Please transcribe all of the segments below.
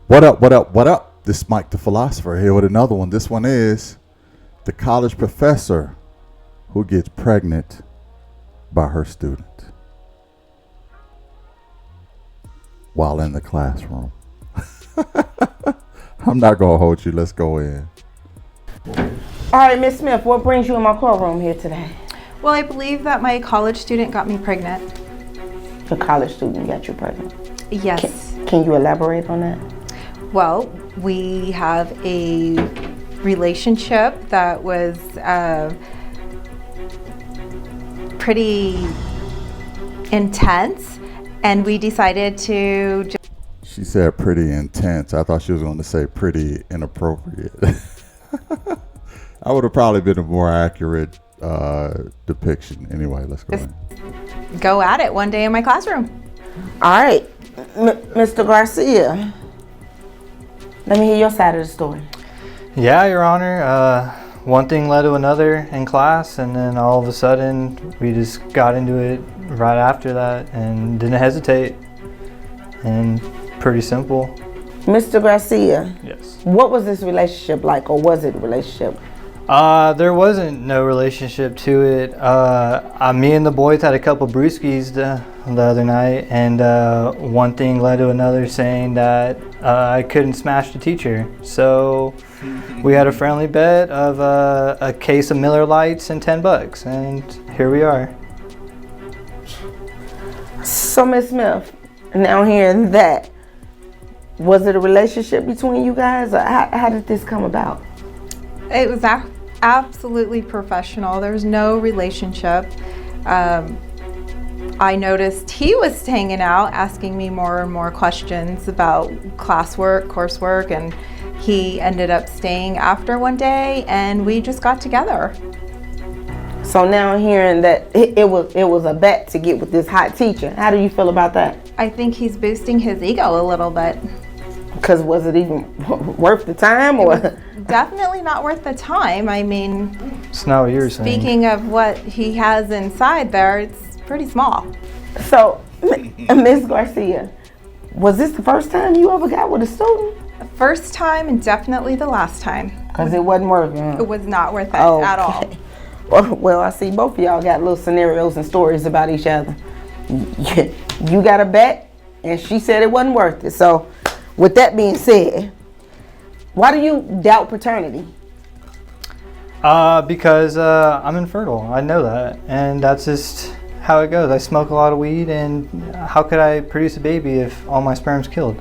What up, what up, what up? This is Mike the Philosopher here with another one. This one is the college professor who gets pregnant by her student while in the classroom. I'm not going to hold you. Let's go in. All right, Miss Smith, what brings you in my courtroom here today? Well, I believe that my college student got me pregnant. The college student got you pregnant? Yes. Can you elaborate on that? Well, we have a relationship that was pretty intense, and we decided to She said pretty intense. I thought she was going to say pretty inappropriate. I would have probably been a more accurate depiction. Anyway, let's go in. go at it one day in my classroom. All right, Mr. Garcia, let me hear your side of the story. Yeah, Your Honor. One thing led to another in class, and then all of a sudden we just got into it right after that and didn't hesitate. And pretty simple. Mr. Garcia, Yes. what was this relationship like, or was it a relationship? There wasn't no relationship to it. Me and the boys had a couple brewskis the other night, and one thing led to another, saying that I couldn't smash the teacher. So we had a friendly bet of a case of Miller Lights and $10, and here we are. So, Miss Smith, now hearing that, was it a relationship between you guys, or how did this come about? It was absolutely professional. There was no relationship. I noticed he was hanging out, asking me more and more questions about classwork, coursework, and he ended up staying after one day, and we just got together. So now hearing that it was a bet to get with this hot teacher, how do you feel about that? I think he's boosting his ego a little bit. Because was it even worth the time, or? Definitely not worth the time. I mean, It's not what you were saying. speaking of what he has inside there, it's pretty small. So, Miss Garcia, was this the first time you ever got with a student? First time and definitely the last time. Because it wasn't worth it. It was not worth it at all. Well, I see both of y'all got little scenarios and stories about each other. You got a bet, and she said it wasn't worth it. So, with that being said, why do you doubt paternity? Because I'm infertile. I know that, and that's just how it goes. I smoke a lot of weed, and how could I produce a baby if all my sperm's killed?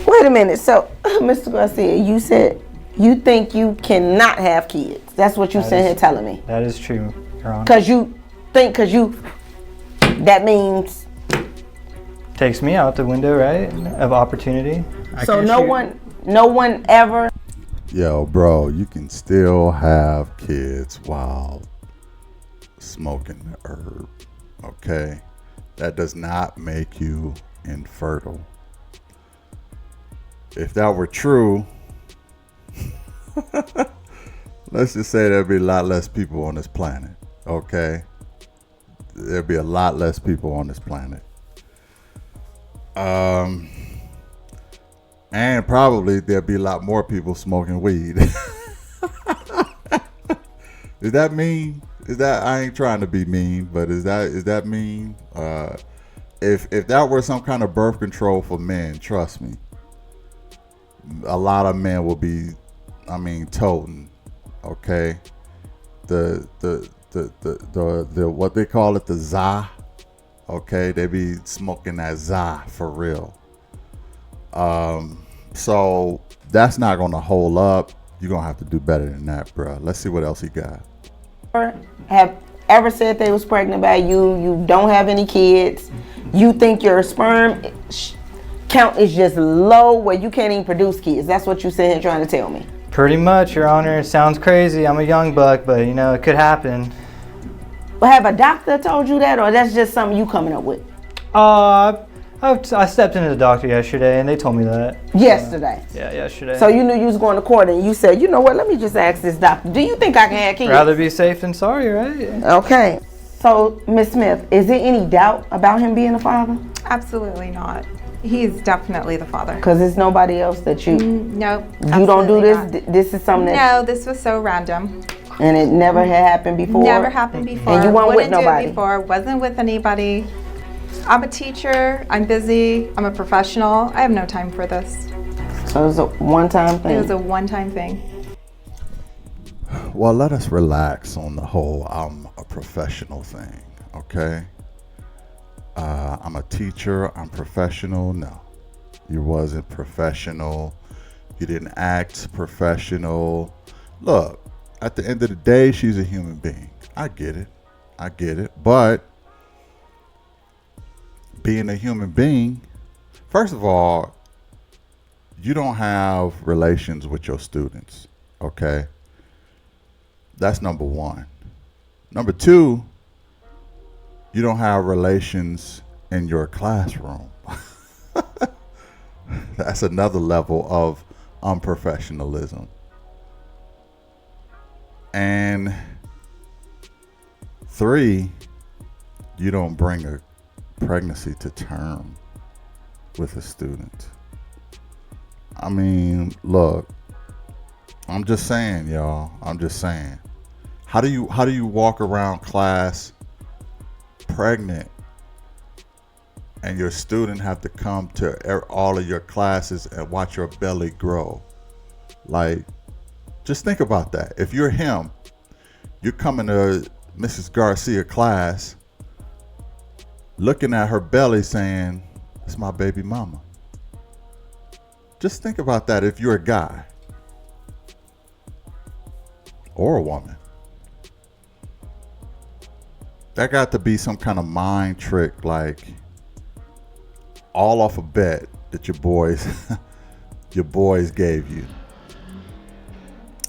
Wait a minute. So, Mr. Garcia, you said you think you cannot have kids. That's what you sitting here telling me. That is true, Your Honor. That means. Takes me out the window, right, of opportunity. So no one ever. Yo, bro, you can still have kids while smoking the herb, okay? That does not make you infertile. If that were true, let's just say there'd be a lot less people on this planet, okay? There'd be a lot less people on this planet. And probably there'll be a lot more people smoking weed. Is that mean? I ain't trying to be mean, but is that mean? If that were some kind of birth control for men, trust me, a lot of men will be, toting, okay? The what they call it, the za. Okay, they be smoking that za for real. So that's not gonna hold up. You're gonna have to do better than that, bro. Let's see what else he got. Have ever said they was pregnant by you? You don't have any kids. You think your sperm count is just low where you can't even produce kids. That's what you sitting here trying to tell me. Pretty much, Your Honor. It sounds crazy. I'm a young buck, but it could happen. But have a doctor told you that, or that's just something you coming up with? I stepped into the doctor yesterday, and they told me that. Yesterday? Yeah, yesterday. So you knew you was going to court, and you said, you know what, let me just ask this doctor, do you think I can have kids? Rather be safe than sorry, right? Okay. So, Ms. Smith, is there any doubt about him being a father? Absolutely not. He's definitely the father. Because it's nobody else that you... No. You don't do this? Not. This is something that... No, this was so random. And it never had happened before? Never happened before. And you weren't with Wouldn't do nobody? it before. Wasn't with anybody. I'm a teacher. I'm busy. I'm a professional. I have no time for this. So it was a one-time thing? It was a one-time thing. Well, let us relax on the whole I'm a professional thing, okay? I'm a teacher, I'm professional. No, you wasn't professional. You didn't act professional. Look, at the end of the day, she's a human being. I get it. But being a human being, first of all, you don't have relations with your students, okay? That's number one. Number two, you don't have relations in your classroom. That's another level of unprofessionalism. And three, you don't bring a pregnancy to term with a student. I mean, look, I'm just saying, y'all. I'm just saying. How do you walk around class pregnant and your student have to come to all of your classes and watch your belly grow? Like, just think about that. If you're him, you're coming to Mrs. Garcia class looking at her belly saying, "It's my baby mama." Just think about that if you're a guy or a woman. That got to be some kind of mind trick, like all off a bet that your boys gave you.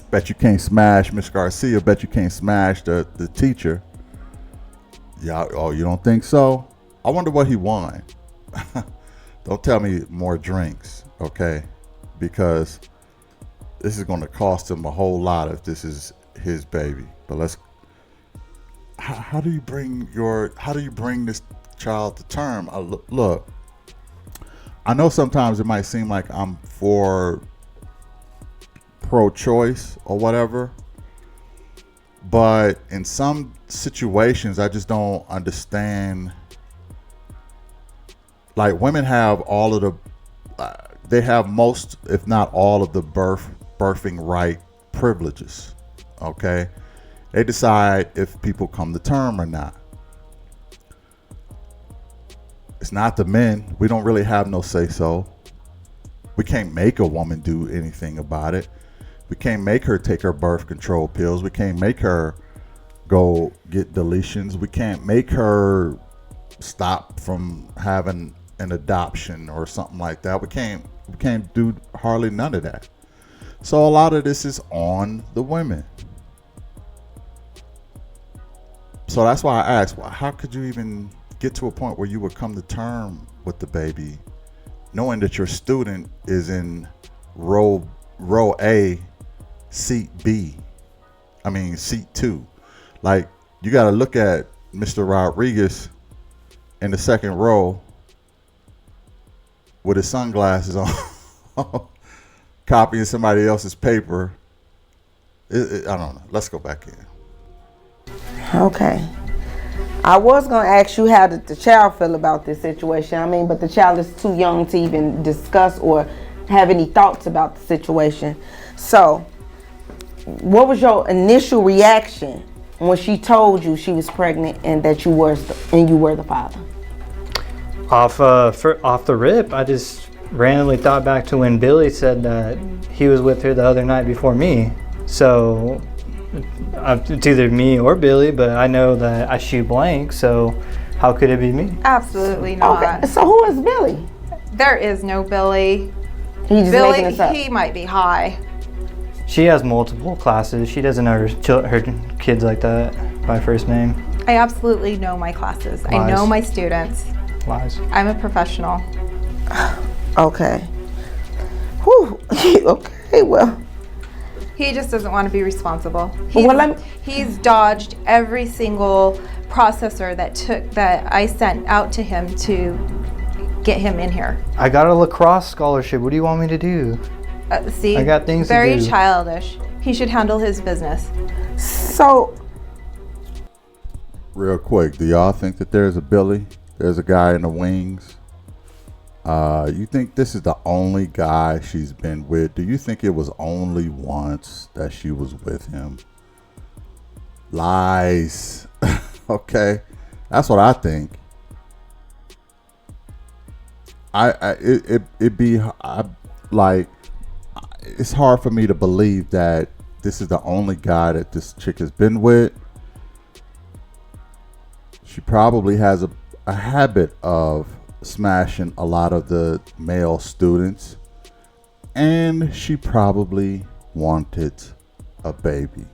Bet you can't smash Miss Garcia. Bet you can't smash the teacher. Yeah. Oh, you don't think so? I wonder what he won. Don't tell me more drinks, okay? Because this is going to cost him a whole lot if this is his baby. But how do you bring this child to term? Look, I know sometimes it might seem like I'm for pro-choice or whatever, but in some situations I just don't understand. Like, women have all of they have most, if not all of the birthing right privileges, okay? They decide if people come to term or not. It's not the men. We don't really have no say-so. We can't make a woman do anything about it. We can't make her take her birth control pills. We can't make her go get deletions. We can't make her stop from having an adoption or something like that. We can't do hardly none of that. So a lot of this is on the women. So that's why I asked, how could you even get to a point where you would come to term with the baby, knowing that your student is in row A, seat seat 2. Like, you got to look at Mr. Rodriguez in the second row with his sunglasses on, copying somebody else's paper. I don't know. Let's go back in. Okay. I was going to ask you how did the child feel about this situation. But the child is too young to even discuss or have any thoughts about the situation. So, what was your initial reaction when she told you she was pregnant and that you were the father? Off the rip, I just randomly thought back to when Billy said that he was with her the other night before me. So it's either me or Billy, but I know that I shoot blank, so how could it be me? Absolutely not. Okay, so who is Billy? There is no Billy. He's just making this up. He might be high. She has multiple classes. She doesn't know her kids like that by first name. I absolutely know my classes. Lies. I know my students. Lies. I'm a professional. Okay. Whew. Okay, well. He just doesn't want to be responsible. He's dodged every single processor that I sent out to him to get him in here. I got a lacrosse scholarship. What do you want me to do? See, I got things to very do. childish. He should handle his business. So, Real quick, do y'all think that there's a Billy? There's a guy in the wings? You think this is the only guy she's been with? Do you think it was only once that she was with him? Lies. Okay, that's what I think. It's hard for me to believe that this is the only guy that this chick has been with. She probably has a habit of smashing a lot of the male students, and she probably wanted a baby.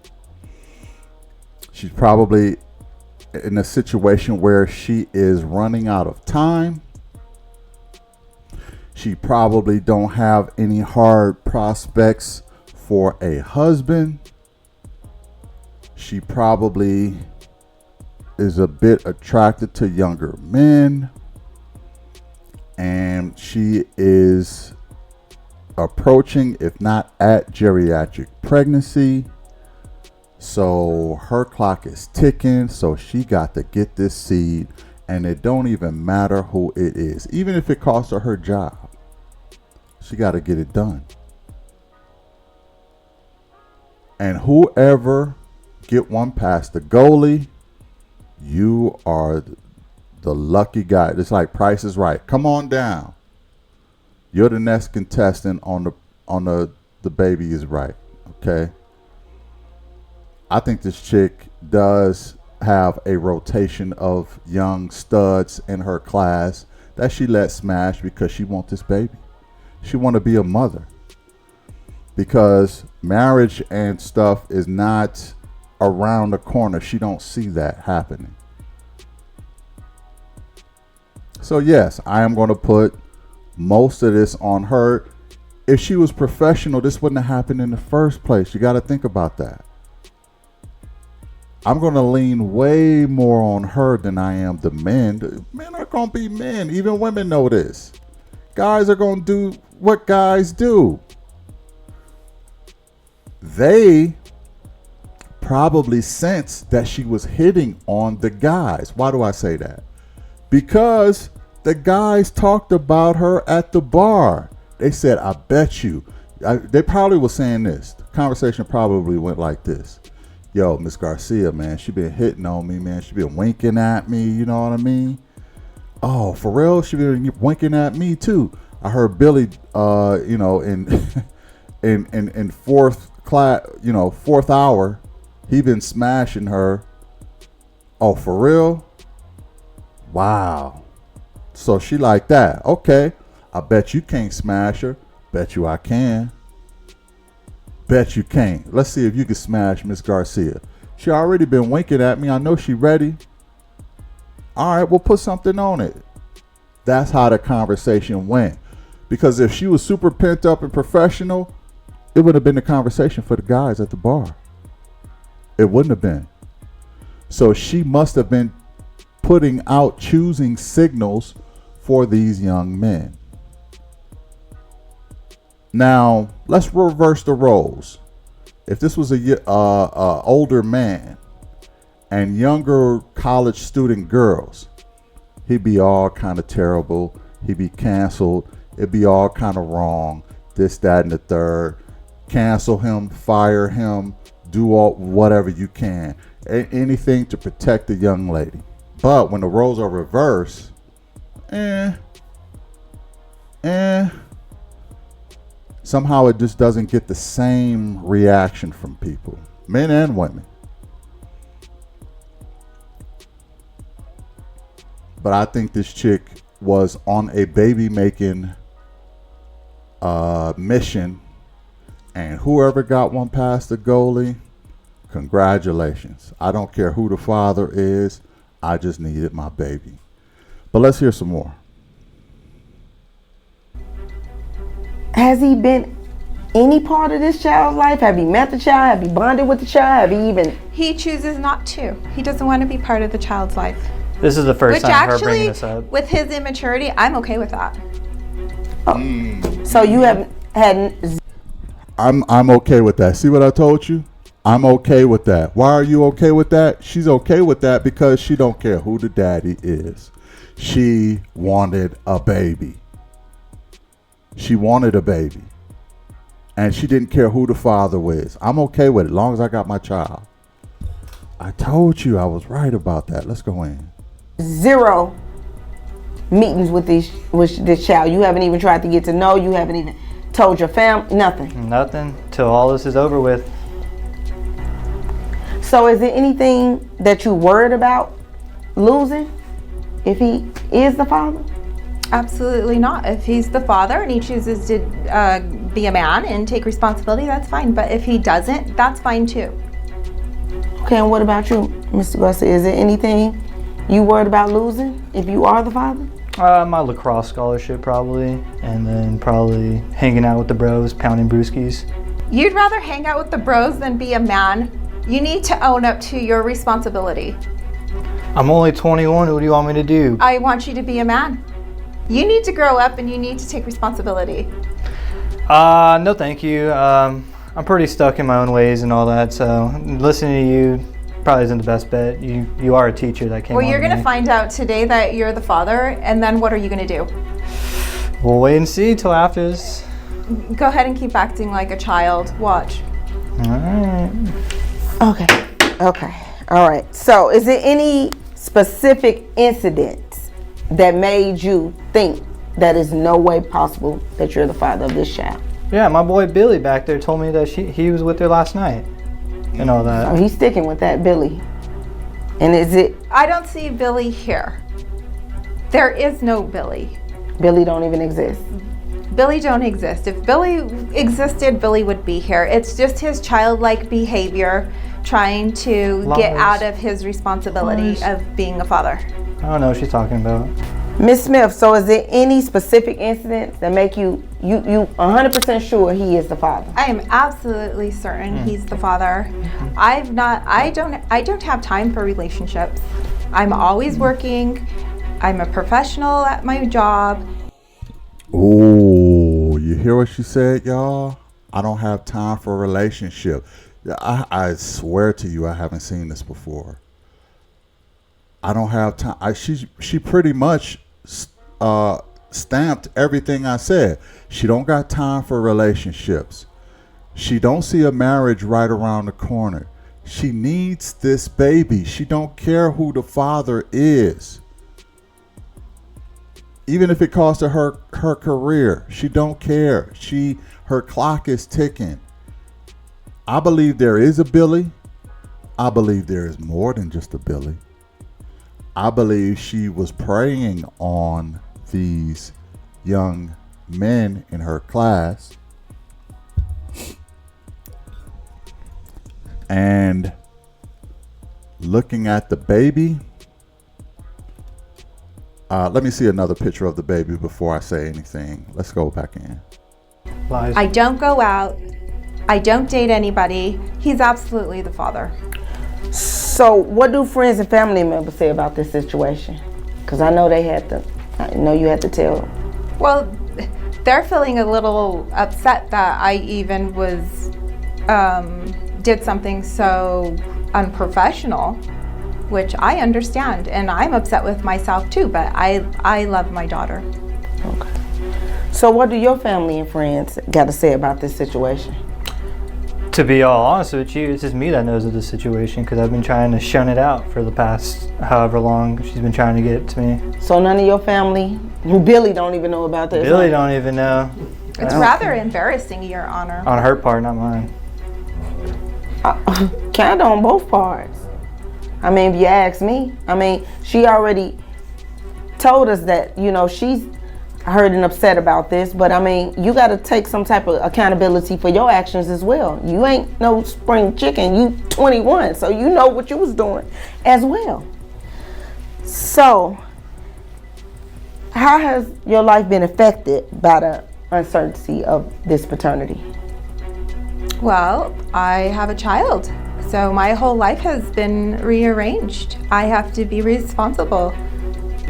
She's probably in a situation where she is running out of time. She probably don't have any hard prospects for a husband. She probably is a bit attracted to younger men. And she is approaching, if not at geriatric pregnancy. So her clock is ticking. So she got to get this seed. And it don't even matter who it is. Even if it costs her job. She got to get it done. And whoever get one past the goalie, you are the lucky guy. It's like Price is Right. Come on down. You're the next contestant on the Baby is Right. Okay. I think this chick does have a rotation of young studs in her class that she let smash because she wants this baby. She want to be a mother. Because marriage and stuff is not around the corner. She don't see that happening. So yes, I am going to put most of this on her. If she was professional, this wouldn't have happened in the first place. You got to think about that. I'm going to lean way more on her than I am the men. Men are going to be men. Even women know this. Guys are going to do what guys do. They probably sensed that she was hitting on the guys. Why do I say that? Because the guys talked about her at the bar. They said, I bet you. They probably were saying this. The conversation probably went like this. Yo, Miss Garcia, man, she been hitting on me, man. She been winking at me, you know what I mean? Oh, for real? She been winking at me too. I heard Billy, in fourth class, fourth hour, he been smashing her. Oh, for real? Wow. So she like that. Okay. I bet you can't smash her. Bet you I can. Bet you can't. Let's see if you can smash Miss Garcia. She already been winking at me. I know she ready. All right, we'll put something on it. That's how the conversation went. Because if she was super pent up and professional, it would have been the conversation for the guys at the bar. It wouldn't have been. So she must have been putting out choosing signals for these young men. Now, let's reverse the roles. If this was a older man and younger college student girls, he'd be all kind of terrible. He'd be canceled. It'd be all kind of wrong. This, that, and the third. Cancel him, fire him, do all whatever you can. Anything to protect the young lady. But when the roles are reversed, somehow it just doesn't get the same reaction from people, men and women. But I think this chick was on a baby making mission, and whoever got one past the goalie, congratulations. I don't care who the father is. I just needed my baby. But let's hear some more. has he been any part of this child's life? Have you met the child? Have you bonded with the child? Have you even... He chooses not to. He doesn't want to be part of the child's life. This is the first Which time her bringing actually, this up. with his immaturity, I'm okay with that. So you haven't had. I'm okay with that. See what I told you? I'm okay with that. Why are you okay with that? She's okay with that because she don't care who the daddy is. She wanted a baby. She wanted a baby. And she didn't care who the father was. I'm okay with it as long as I got my child. I told you I was right about that. Let's go in. 0 meetings with this child. You haven't even tried to get to know. You haven't even told your family. Nothing. Nothing till all this is over with. So is there anything that you worried about losing if he is the father? Absolutely not. If he's the father and he chooses to be a man and take responsibility, that's fine. But if he doesn't, that's fine too. Okay, and what about you, Mr. Garcia? Is there anything you worried about losing if you are the father? My lacrosse scholarship probably, and then probably hanging out with the bros, pounding brewskis. You'd rather hang out with the bros than be a man. You need to own up to your responsibility. I'm only 21, what do you want me to do? I want you to be a man. You need to grow up and you need to take responsibility. No thank you. I'm pretty stuck in my own ways and all that, so listening to you probably isn't the best bet. You are a teacher that came Well, on you're to going to me. find out today that you're the father, and then what are you going to do? We'll wait and see till after this. Go ahead and keep acting like a child. Watch. Alright. Okay. All right. So is there any specific incidents that made you think that is no way possible that you're the father of this child? Yeah, my boy Billy back there told me that he was with her last night and all that. Oh, he's sticking with that, Billy. And is it I don't see Billy here. There is no Billy. Billy don't even exist? Billy don't exist. If Billy existed, Billy would be here. It's just his childlike behavior trying to get Lies. out of his responsibility Lies. of being a father. I don't know what she's talking about. Miss Smith, so is there any specific incidents that make you 100% sure he is the father? I am absolutely certain he's the father. I don't have time for relationships. I'm always working. I'm a professional at my job. Oh, you hear what she said, y'all? I don't have time for a relationship. I swear to you, I haven't seen this before. I don't have time. She pretty much stamped everything I said. She don't got time for relationships. She don't see a marriage right around the corner. She needs this baby. She don't care who the father is. Even if it costs her career, she don't care. Her clock is ticking. I believe there is a Billy. I believe there is more than just a Billy. I believe she was preying on these young men in her class. And looking at the baby. Let me see another picture of the baby before I say anything. Let's go back in. Lies. I don't go out. I don't date anybody. He's absolutely the father. So what do friends and family members say about this situation? Because I know you had to tell them. Well, they're feeling a little upset that I even did something so unprofessional, which I understand, and I'm upset with myself too, but I love my daughter. Okay. So what do your family and friends got to say about this situation? To be all honest with you, it's just me that knows of the situation because I've been trying to shun it out for the past however long she's been trying to get it to me. So none of your family, Billy don't even know about this? Billy don't even know. It's rather embarrassing, Your Honor. On her part, not mine. Kind of on both parts. I mean, if you ask me. I mean, she already told us that, she's hurt and upset about this, but I mean, you got to take some type of accountability for your actions as well. You ain't no spring chicken. You 21, so you know what you was doing as well. So, how has your life been affected by the uncertainty of this paternity? Well, I have a child, So my whole life has been rearranged. I have to be responsible.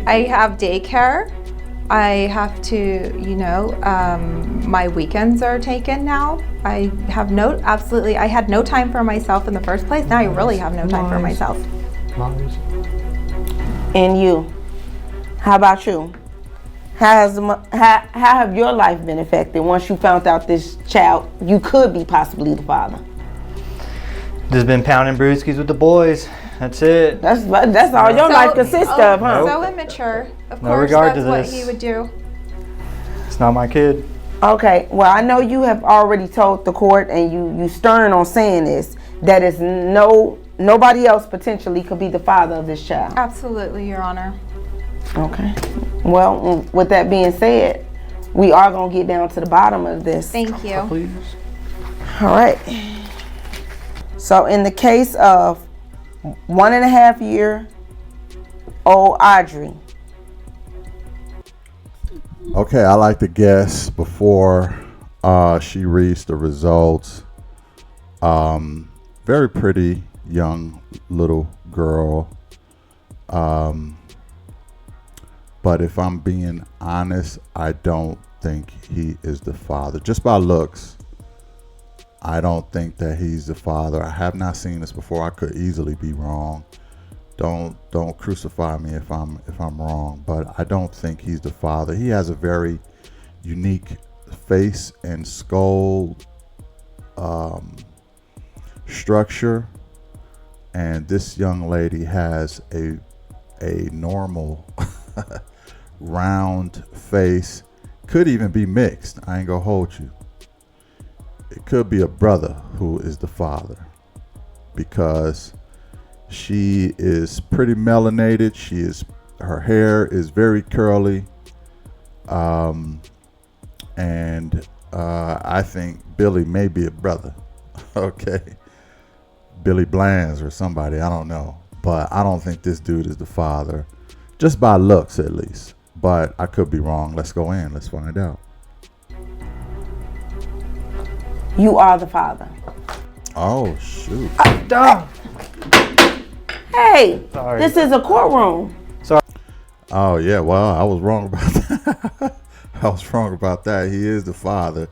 I have daycare. I have to, my weekends are taken now. I had no time for myself in the first place. Now I really have no time for myself. And you, how about you? How have your life been affected once you found out this child, you could be possibly the father? Just been pounding brewskis with the boys. That's it. That's all your life consists of, huh? So immature. Of No course, regard to that's what this. he would do. It's not my kid. Okay, well, I know you have already told the court, and you stern on saying this, that is nobody else potentially could be the father of this child. Absolutely, Your Honor. Okay. Well, with that being said, we are going to get down to the bottom of this. Thank you. Please. All right. So in the case of 1.5-year-old Audrey. Okay, I like to guess before she reads the results. Very pretty young little girl. But if I'm being honest, I don't think he is the father. Just by looks, I don't think that he's the father. I have not seen this before. I could easily be wrong. Don't crucify me if I'm wrong, but I don't think he's the father. He has a very unique face and skull structure, and this young lady has a normal round face. Could even be mixed. I ain't gonna hold you. It could be a brother who is the father, because she is pretty melanated. Her hair is very curly, and I think Billy may be a brother. Okay, Billy Blands or somebody, I don't know, but I don't think this dude is the father, just by looks at least. But I could be wrong. Let's go in. Let's find out. You are the father. Oh shoot! Hey, Sorry. this is a courtroom. Oh yeah. Well, I was wrong about that. I was wrong about that. He is the father.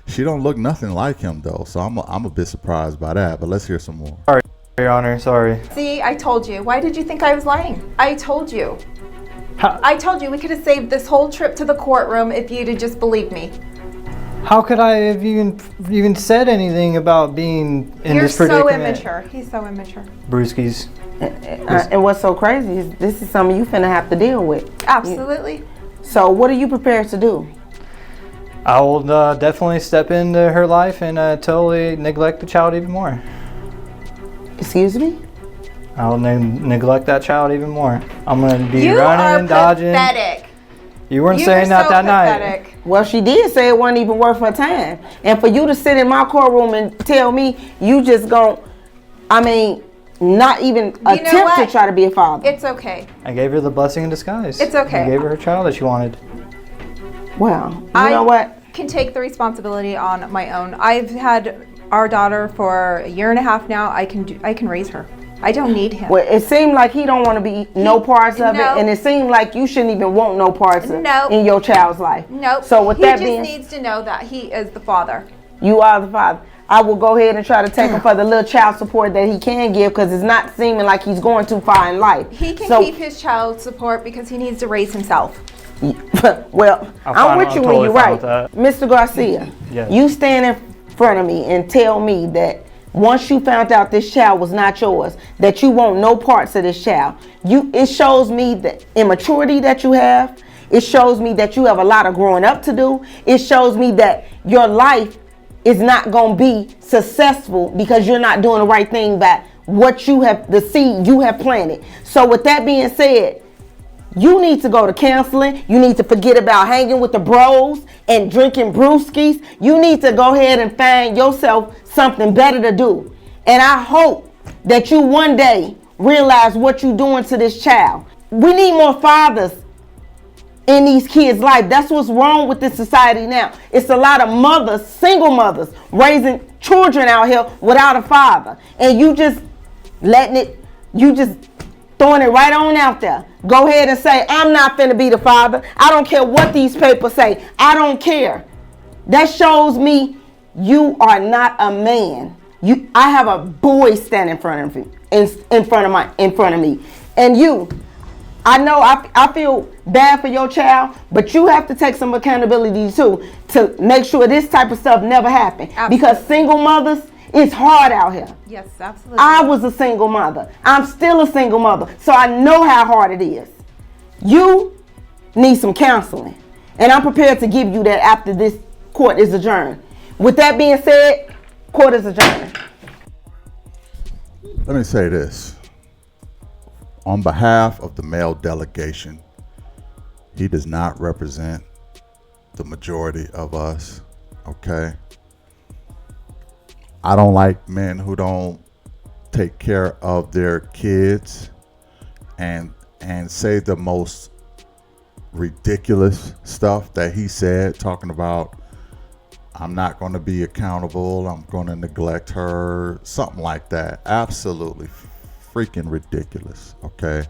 She don't look nothing like him though, so I'm a bit surprised by that. But let's hear some more. Sorry, Your Honor. Sorry. See, I told you. Why did you think I was lying? I told you. How, I told you we could have saved this whole trip to the courtroom if you'd have just believed me. how could I have even said anything about being in You're this so predicament? immature. He's so immature. Brewskis. And what's so crazy is this is something you finna have to deal with. Absolutely. So what are you prepared to do? I will definitely step into her life and totally neglect the child even more. Excuse me? I'll neglect that child even more. I'm going to be You running are and dodging. pathetic. You weren't You saying are that so that night. pathetic. Well, she did say it wasn't even worth her time. And for you to sit in my courtroom and tell me you just not even attempt to what? try to be a father. It's okay. I gave her the blessing in disguise. It's okay. I gave her child that she wanted. Well, you know what? Can take the responsibility on my own. I've had our daughter for 1.5 years now. I can raise her. I don't need him. Well, it seemed like he don't want to be no parts of no. it, and it seemed like you shouldn't even want no parts of No. in your child's life. Nope. So with he that just being, needs to know that he is the father. you are the father. I will go ahead and try to take him for the little child support that he can give, because it's not seeming like he's going too far in life. He can So- keep his child support because he needs to raise himself. Well, I'm with you when you're right. Mr. Garcia, Yes. you stand in front of me and tell me that once you found out this child was not yours, that you want no parts of this child. It shows me the immaturity that you have. It shows me that you have a lot of growing up to do. It shows me that your life is not going to be successful because you're not doing the right thing by what you have, the seed you have planted. So with that being said, you need to go to counseling. You need to forget about hanging with the bros and drinking brewskis. You need to go ahead and find yourself something better to do. And I hope that you one day realize what you're doing to this child. We need more fathers in these kids' life. That's what's wrong with this society now. It's a lot of mothers, single mothers, raising children out here without a father. And you just throwing it right on out there. Go ahead and say, I'm not finna be the father. I don't care what these papers say. I don't care. That shows me you are not a man. I have a boy standing in front of me, in front of me. And you, I know I feel bad for your child, but you have to take some accountability too to make sure this type of stuff never happen. Absolutely. Because single mothers, it's hard out here. Yes, absolutely. I was a single mother. I'm still a single mother, so I know how hard it is. You need some counseling, and I'm prepared to give you that after this court is adjourned. With that being said, court is adjourned. Let me say this. On behalf of the male delegation, he does not represent the majority of us, okay? I don't like men who don't take care of their kids and say the most ridiculous stuff that he said, talking about, I'm not going to be accountable, I'm going to neglect her, something like that. Absolutely freaking ridiculous, okay?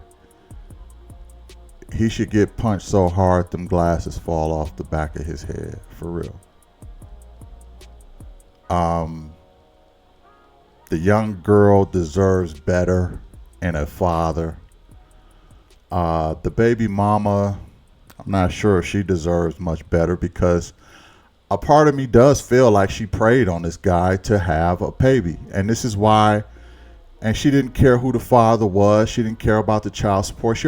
He should get punched so hard them glasses fall off the back of his head, for real. The young girl deserves better and a father. The baby mama, I'm not sure if she deserves much better, because a part of me does feel like she preyed on this guy to have a baby. And this is why, and she didn't care who the father was. She didn't care about the child support. She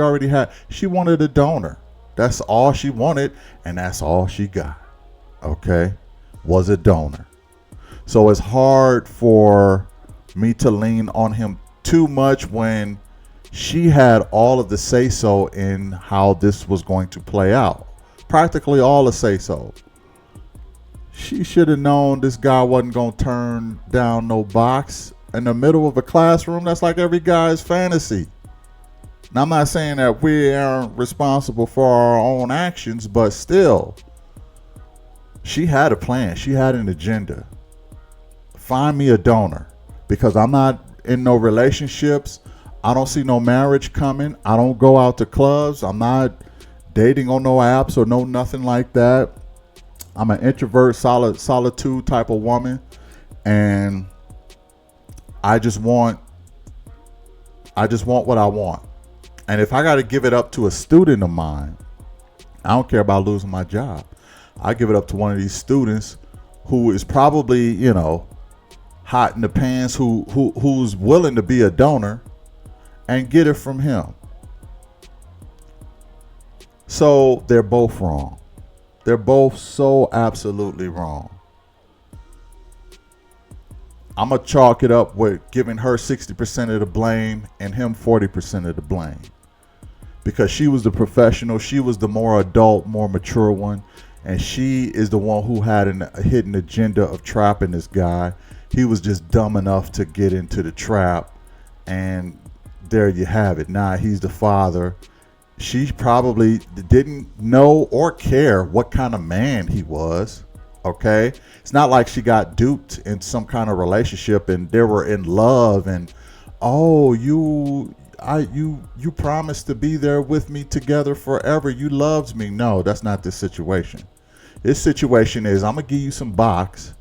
wanted a donor. That's all she wanted, and that's all she got, okay, was a donor. So it's hard for me to lean on him too much when she had all of the say-so in how this was going to play out. Practically all the say-so. She should have known this guy wasn't going to turn down no box in the middle of a classroom. That's like every guy's fantasy. Now, I'm not saying that we aren't responsible for our own actions, but still, she had a plan. She had an agenda. Find me a donor, because I'm not in no relationships. I don't see no marriage coming. I don't go out to clubs. I'm not dating on no apps or no nothing like that. I'm an introvert, solitude type of woman, and I just want what I want. And if I got to give it up to a student of mine, I don't care about losing my job. I give it up to one of these students who is probably, hot in the pants, who's willing to be a donor, and get it from him. So they're both wrong. They're both so absolutely wrong. I'm going to chalk it up with giving her 60% of the blame and him 40% of the blame. Because she was the professional, she was the more adult, more mature one, and she is the one who had a hidden agenda of trapping this guy. He was just dumb enough to get into the trap, and there you have it. Now he's the father. She probably didn't know or care what kind of man he was, okay? It's not like she got duped in some kind of relationship and they were in love and, oh, you promised to be there with me together forever. You loved me. No, that's not this situation. This situation is, I'm going to give you some box,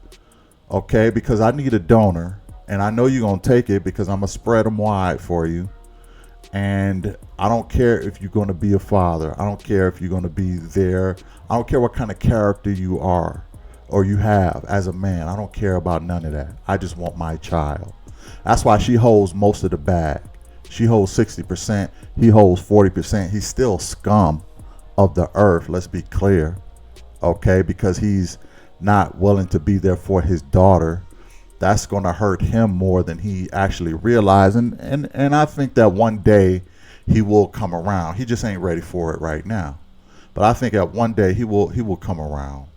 okay, because I need a donor, and I know you're going to take it because I'm going to spread them wide for you. And I don't care if you're going to be a father. I don't care if you're going to be there. I don't care what kind of character you are or you have as a man. I don't care about none of that. I just want my child. That's why she holds most of the bag. She holds 60%. He holds 40%. He's still scum of the earth. Let's be clear. Okay, because he's not willing to be there for his daughter. That's going to hurt him more than he actually realized. And I think that one day he will come around. He just ain't ready for it right now. But I think that one day he will come around.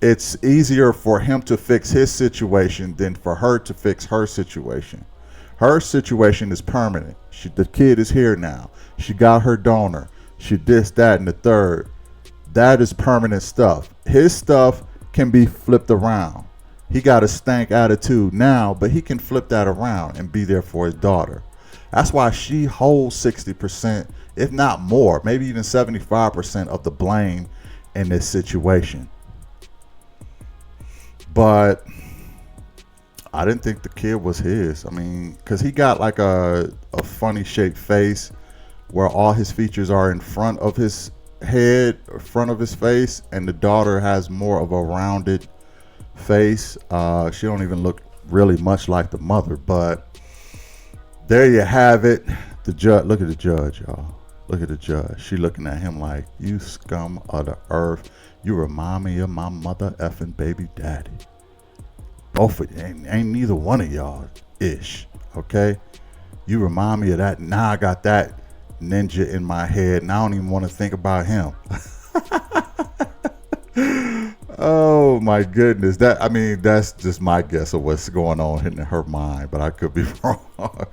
It's easier for him to fix his situation than for her to fix her situation. Her situation is permanent. The kid is here now. She got her donor. She this, that, and the third. That is permanent stuff. His stuff can be flipped around. He got a stank attitude now, but he can flip that around and be there for his daughter. That's why she holds 60%, if not more, maybe even 75% of the blame in this situation. But I didn't think the kid was his. I mean, because he got like a funny shaped face where all his features are in front of his head, or front of his face, and the daughter has more of a rounded face. She don't even look really much like the mother, but there you have it. The judge, look at the judge, y'all. Look at the judge. She looking at him like, you scum of the earth. You remind me of my mother effing baby daddy. Both of you, ain't neither one of y'all ish, okay? You remind me of that. Now I got that ninja in my head, and I don't even want to think about him. Oh my goodness. That's just my guess of what's going on in her mind, but I could be wrong.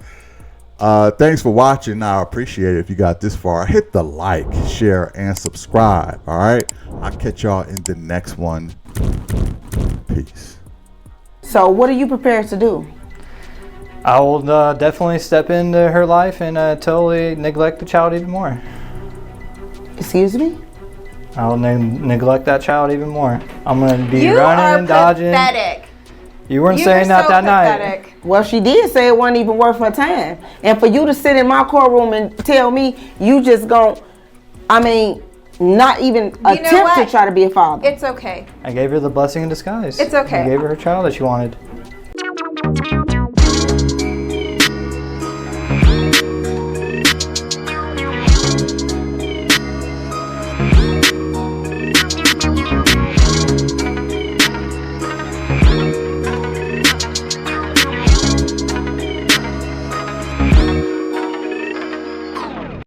Thanks for watching. I appreciate it if you got this far. Hit the like, share, and subscribe. All right. I'll catch y'all in the next one. Peace. So what are you prepared to do? I will definitely step into her life and totally neglect the child even more. Excuse me? I'll neglect that child even more. I'm going to be running and dodging. Pathetic. You weren't saying that that night. Well, she did say it wasn't even worth her time. And for you to sit in my courtroom and tell me you just not even attempt to try to be a father. It's okay. I gave her the blessing in disguise. It's okay. I gave her child that she wanted.